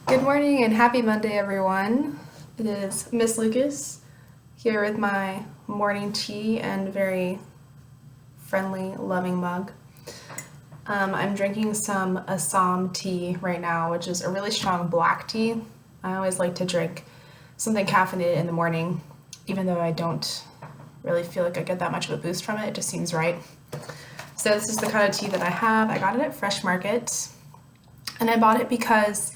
Good morning and happy Monday, everyone. It is Miss Lucas here with my morning tea and very friendly, loving mug. I'm drinking some Assam tea right now, which is a really strong black tea. I always like to drink something caffeinated in the morning, even though I don't really feel like I get that much of a boost from it. It just seems right. So this is the kind of tea that I have. I got it at Fresh Market, and I bought it because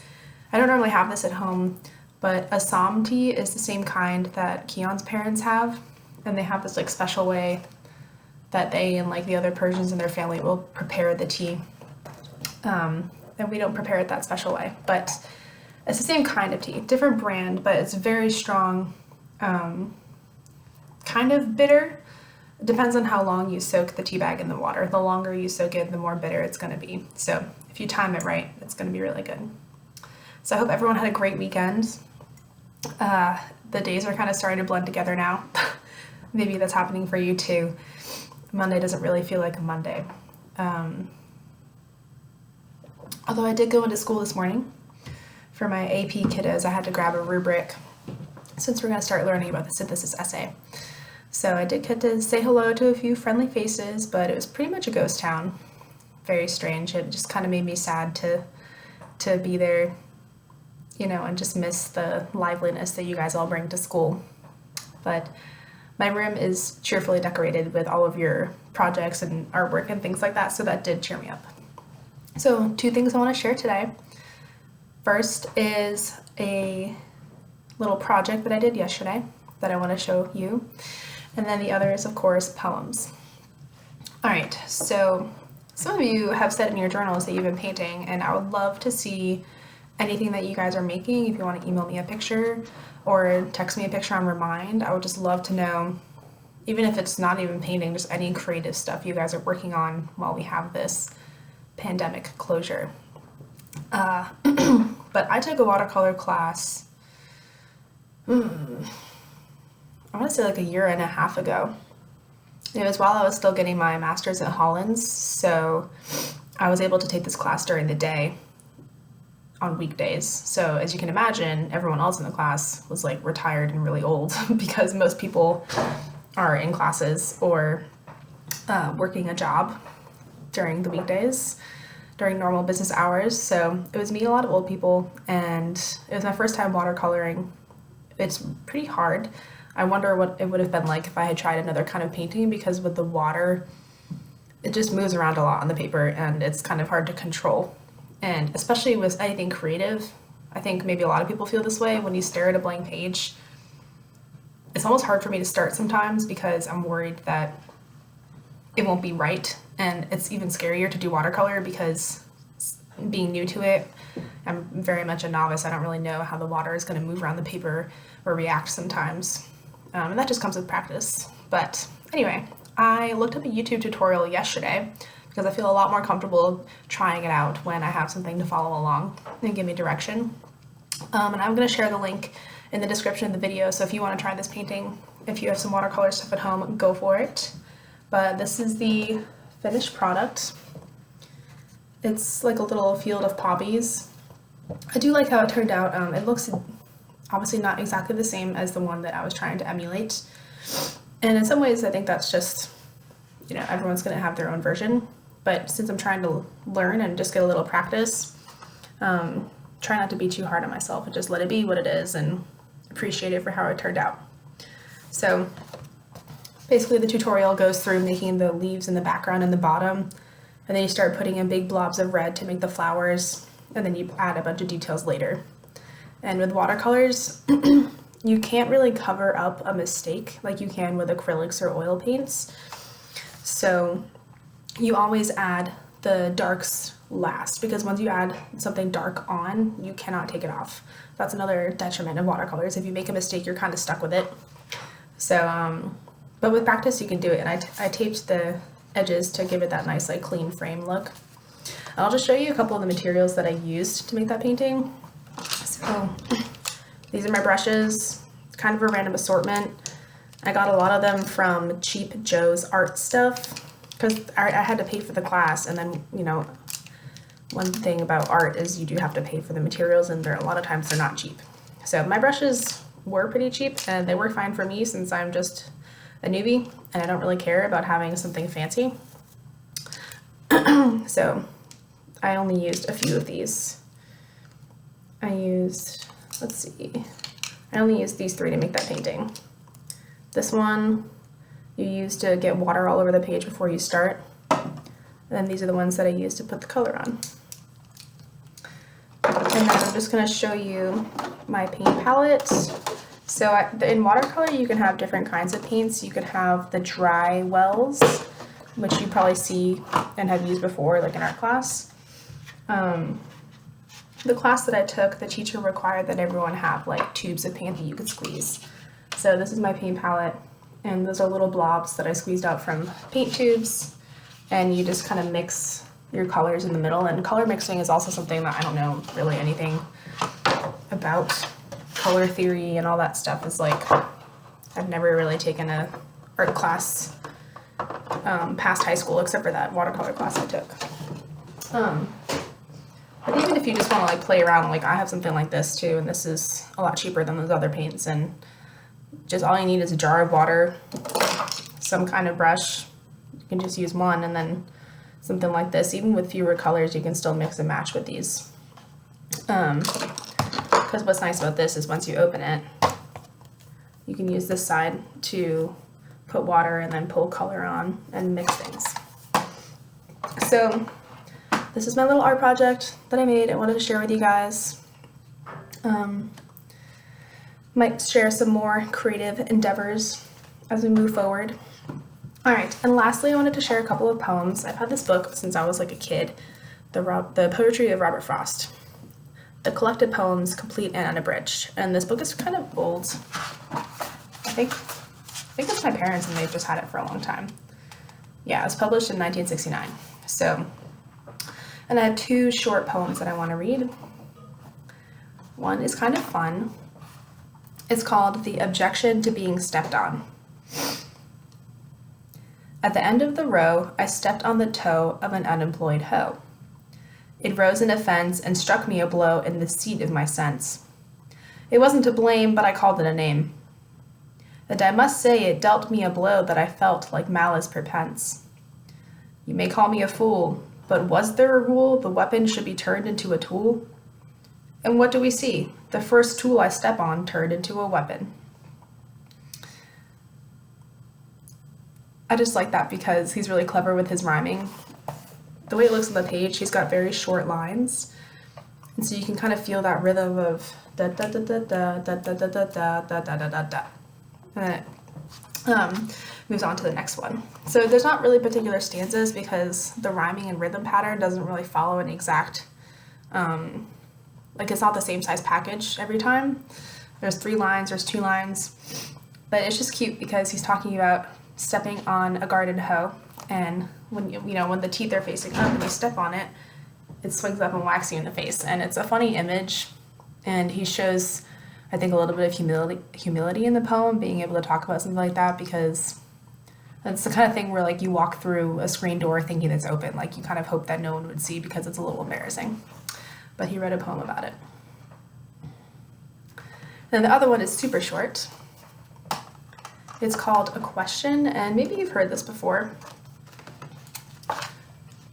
I don't normally have this at home, but Assam tea is the same kind that Keon's parents have, and they have this like special way that they and like the other Persians in their family will prepare the tea. And we don't prepare it that special way, but it's the same kind of tea, different brand, but it's very strong, kind of bitter. It depends on how long you soak the tea bag in the water. The longer you soak it, the more bitter it's going to be. So if you time it right, it's going to be really good. So I hope everyone had a great weekend. The days are kind of starting to blend together now. Maybe that's happening for you too. Monday doesn't really feel like a Monday. Although I did go into school this morning for my AP kiddos. I had to grab a rubric since we're going to start learning about the synthesis essay. So I did get to say hello to a few friendly faces, but it was pretty much a ghost town. Very strange. It just kind of made me sad to be there, you know, and just miss the liveliness that you guys all bring to school. But my room is cheerfully decorated with all of your projects and artwork and things like that, so that did cheer me up. So 2 things I want to share today. First is a little project that I did yesterday that I want to show you. And then the other is, of course, poems. All right, so some of you have said in your journals that you've been painting, and I would love to see anything that you guys are making. If you want to email me a picture or text me a picture on Remind, I would just love to know, even if it's not even painting, just any creative stuff you guys are working on while we have this pandemic closure. But I took a watercolor class, I want to say like a year and a half ago. It was while I was still getting my master's at Hollins, so I was able to take this class during the day on weekdays. So as you can imagine, everyone else in the class was like retired and really old because most people are in classes or working a job during the weekdays, during normal business hours. So it was me, a lot of old people, and it was my first time watercoloring. It's pretty hard. I wonder what it would have been like if I had tried another kind of painting, because with the water, it just moves around a lot on the paper and it's kind of hard to control. And especially with anything creative, I think maybe a lot of people feel this way when you stare at a blank page. It's almost hard for me to start sometimes because I'm worried that it won't be right. And it's even scarier to do watercolor because being new to it, I'm very much a novice. I don't really know how the water is going to move around the paper or react sometimes. And that just comes with practice. But anyway, I looked up a YouTube tutorial yesterday because I feel a lot more comfortable trying it out when I have something to follow along and give me direction. And I'm going to share the link in the description of the video, so if you want to try this painting, if you have some watercolor stuff at home, go for it. But this is the finished product. It's like a little field of poppies. I do like how it turned out. It looks obviously not exactly the same as the one that I was trying to emulate. And in some ways, I think that's just, you know, everyone's going to have their own version. But since I'm trying to learn and just get a little practice, try not to be too hard on myself and just let it be what it is and appreciate it for how it turned out. So basically the tutorial goes through making the leaves in the background and the bottom, and then you start putting in big blobs of red to make the flowers, and then you add a bunch of details later. And with watercolors, you can't really cover up a mistake like you can with acrylics or oil paints. So you always add the darks last, because once you add something dark on, you cannot take it off. That's another detriment of watercolors. If you make a mistake, you're kind of stuck with it. So, but with practice, you can do it. And I taped the edges to give it that nice, like, clean frame look. I'll just show you a couple of the materials that I used to make that painting. So these are my brushes. It's kind of a random assortment. I got a lot of them from Cheap Joe's art stuff because I had to pay for the class, and then, you know, one thing about art is you do have to pay for the materials, and a lot of times they're not cheap. So my brushes were pretty cheap, and they work fine for me since I'm just a newbie and I don't really care about having something fancy. So I only used a few of these. I only used these 3 to make that painting. This one you use to get water all over the page before you start. And then these are the ones that I use to put the color on. And then I'm just going to show you my paint palette. So in watercolor, you can have different kinds of paints. You could have the dry wells, which you probably see and have used before, like in art class. The class that I took, the teacher required that everyone have like tubes of paint that you could squeeze. So this is my paint palette, and those are little blobs that I squeezed out from paint tubes, and you just kind of mix your colors in the middle. And color mixing is also something that I don't know really anything about. Color theory and all that stuff is like, I've never really taken a art class past high school except for that watercolor class I took. But even if you just want to like play around, like I have something like this too, and this is a lot cheaper than those other paints, and just all you need is a jar of water, some kind of brush, you can just use one, and then something like this. Even with fewer colors, you can still mix and match with these. Because what's nice about this is once you open it, you can use this side to put water and then pull color on and mix things. So this is my little art project that I made. I wanted to share with you guys. Might share some more creative endeavors as we move forward. All right, and lastly, I wanted to share a couple of poems. I've had this book since I was like a kid, the Poetry of Robert Frost. The collected poems, complete and unabridged. And this book is kind of old. I think it's my parents, and they've just had it for a long time. Yeah, it was published in 1969. So, and I have 2 short poems that I want to read. One is kind of fun. It's called The Objection to Being Stepped On. At the end of the row, I stepped on the toe of an unemployed hoe. It rose in offense and struck me a blow in the seat of my sense. It wasn't to blame, but I called it a name. And I must say it dealt me a blow that I felt like malice prepense. You may call me a fool, but was there a rule the weapon should be turned into a tool? And what do we see? The first tool I step on turned into a weapon. I just like that because he's really clever with his rhyming. The way it looks on the page, he's got very short lines, and so you can kind of feel that rhythm of da da da da da da da da da da da da da da, and then it moves on to the next one. So there's not really particular stanzas because the rhyming and rhythm pattern doesn't really follow an exact, like it's not the same size package every time. There's 3 lines, there's 2 lines, but it's just cute because he's talking about stepping on a garden hoe. And when when the teeth are facing up and you step on it, it swings up and whacks you in the face. And it's a funny image, and he shows, I think, a little bit of humility in the poem, being able to talk about something like that, because it's the kind of thing where like you walk through a screen door thinking it's open, like you kind of hope that no one would see because it's a little embarrassing. But he read a poem about it. And the other one is super short. It's called A Question, and maybe you've heard this before.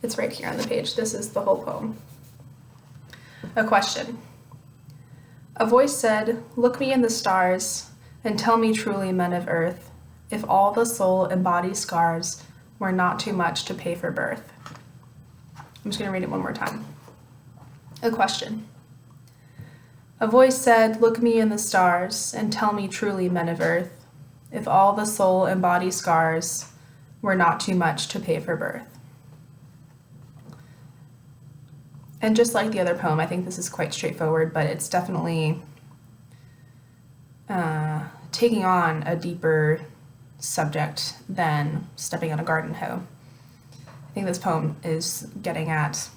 It's right here on the page. This is the whole poem. A question. A voice said, "Look me in the stars, and tell me truly, men of earth, if all the soul and body scars were not too much to pay for birth." I'm just going to read it one more time. A question. A voice said, "Look me in the stars, and tell me truly, men of earth, if all the soul and body scars were not too much to pay for birth." And just like the other poem, I think this is quite straightforward, but it's definitely taking on a deeper subject than stepping on a garden hoe. I think this poem is getting at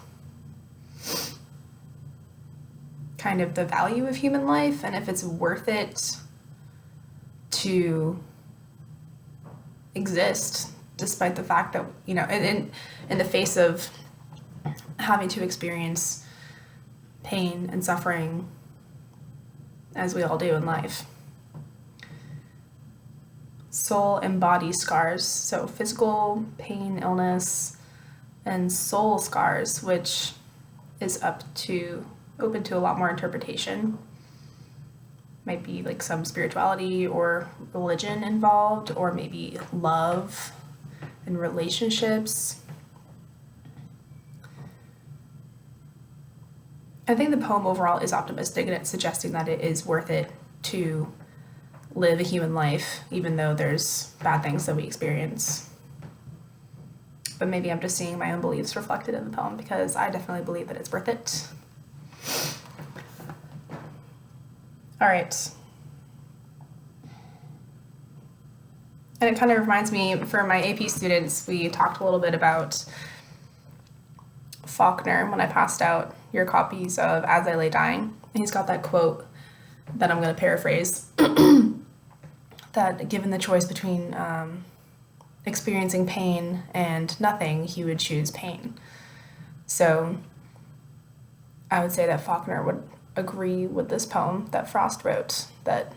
kind of the value of human life and if it's worth it to exist, despite the fact that, in the face of having to experience pain and suffering as we all do in life. Soul and body scars, so physical pain, illness, and soul scars, which is open to a lot more interpretation. Might be like some spirituality or religion involved, or maybe love and relationships. I think the poem overall is optimistic, and it's suggesting that it is worth it to live a human life, even though there's bad things that we experience. But maybe I'm just seeing my own beliefs reflected in the poem, because I definitely believe that it's worth it. All right. And it kind of reminds me, for my AP students, we talked a little bit about Faulkner when I passed out your copies of As I Lay Dying. And he's got that quote that I'm going to paraphrase, that given the choice between experiencing pain and nothing, he would choose pain. So I would say that Faulkner would agree with this poem that Frost wrote, that,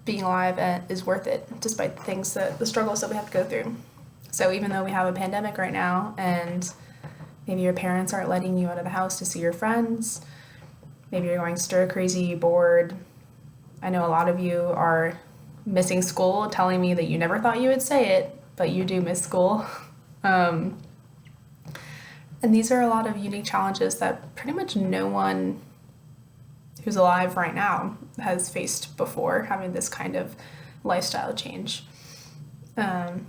being alive is worth it, despite the struggles that we have to go through. So even though we have a pandemic right now, and maybe your parents aren't letting you out of the house to see your friends, maybe you're going stir crazy, bored. I know a lot of you are missing school, telling me that you never thought you would say it, but you do miss school. And these are a lot of unique challenges that pretty much no one who's alive right now has faced before, having this kind of lifestyle change. But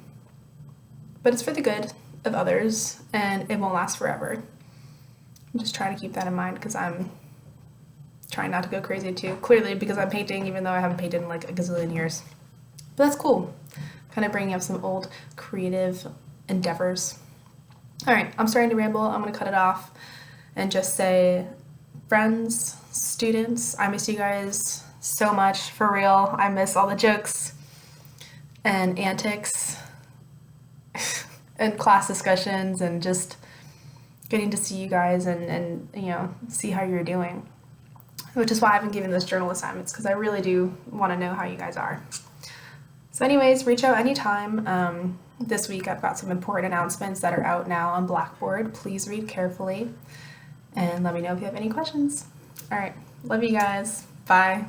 it's for the good of others, and it won't last forever. I'm just trying to keep that in mind, because I'm trying not to go crazy too, clearly, because I'm painting, even though I haven't painted in like a gazillion years. But that's cool. Kind of bringing up some old creative endeavors. All right, I'm starting to ramble. I'm going to cut it off and just say, friends, students, I miss you guys so much, for real. I miss all the jokes and antics and class discussions, and just getting to see you guys and see how you're doing, which is why I've been giving those journal assignments, because I really do want to know how you guys are. So anyways, reach out anytime. This week I've got some important announcements that are out now on Blackboard. Please read carefully and let me know if you have any questions. All right, love you guys. Bye.